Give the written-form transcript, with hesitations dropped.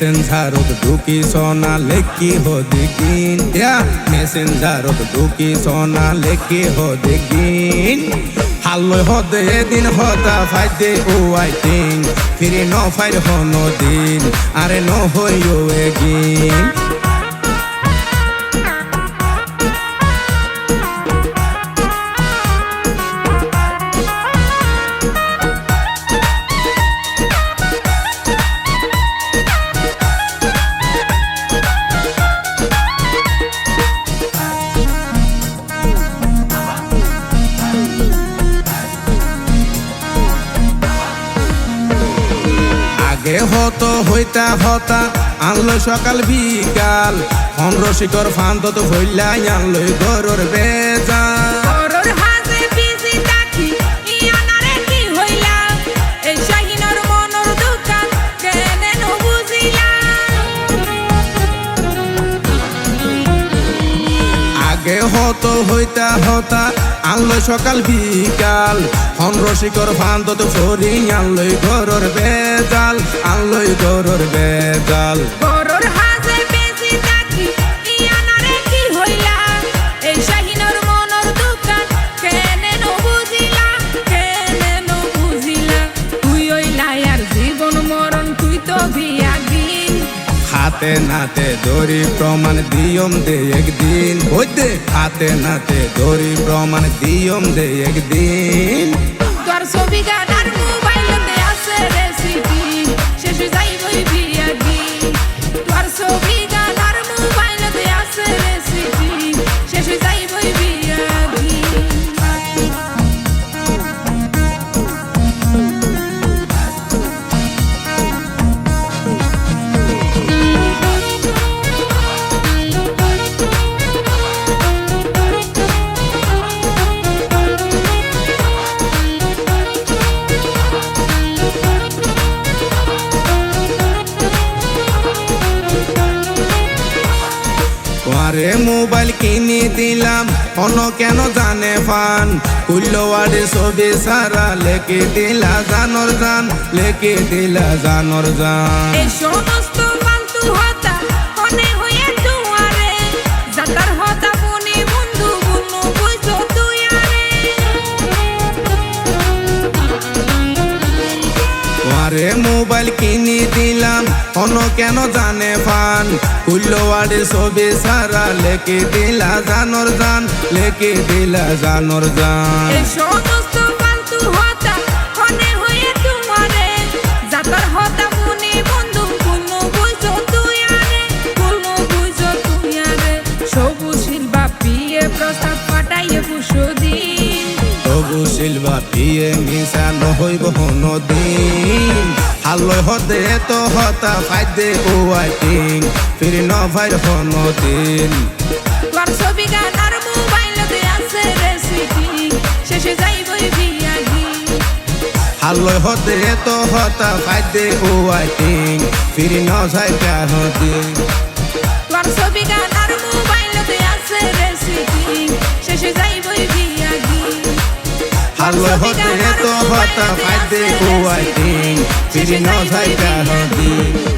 মেসেঞ্জারত ঢুকি সোনা লেখি হো দেখিন মেসেঞ্জারত ঢুকি সোনা লেখি হো দেখিন হাল্লয় হদে এদিন হতা ফাইদে ও আইটিং ফিরে ন ফাইর হন দিন আরে ন হইও এগিন হতো হইতা হতা আনলো সকাল বিকাল অন্ধ্র শিকর ফান্ত হইলাই আনলই গরুর বেজাল হতো হইতা হতা আনলো সকাল বিকাল অন্ধ্র শিকর ফান্ত ফরি আনলই গরুর বেজাল আনলই গরুর বেজাল হাতে নাতে দড়ি প্রমাণ দিয়ম দে একদিন হইতে হাতে নাতে দড়ি প্রমাণ দিয়ম দে একদিন তোর ছবি গানার মোবাইলতে আছে রেসিপি শেষ যাইবই বিয়াগি তোর ছবি গানার মোবাইলতে আছে রেসিপি শেষ যাইবই বিয়াগি আরে মোবাইল কিনে দিলাম অন্য কেন জানে ফান কুল্লওয়াড়ে ছবি সারা লেকে দিলা জানর জান লেকে দিলা জানর জান এই সমস্ত ফালতু হতা মনে হয়ে দুয়ারে জাতার হতা বনি বন্ধু বনু কইছো তুই আরে আরে মোবাইল কিনে দিলাম অন্য কেন জানে ফান কুল্লওয়াড়ে ছবি সারা লেকে দিলা জানর জান লেকে দিলা জানর জান এই সমস্ত ফালতু হতা মনে হয়ে দুয়ারে জাতার হতা বনি বন্ধু বনু কইছো তুই আরে বনু কইছো তুই আরে সবুশীল বাপিয়ে প্রস্তাব পাঠাইয়ে বুসুদিন তবু শিলবা পিয়ে মিশা নহইব হনদিন হাল্লয় হদে তো হতা ফাইদে ও আইটিং ফিরে ন ফাইর হনদিন তোর ছবি গানার মোবাইলতে আছে রেসিপি শেষে যাইবই বিয়াগি হাল্লয় হদে তো হতা ফাইদে ও আইটিং ফিরে ন যাইবা হদিন তোর ছবি গানার মোবাইলতে আছে রেসিপি শেষে যাইবই বিয়াগি হাল্লয় হদে তো হতা ফাইদে ও আইটিং ফিরে ন যাইবা হদিন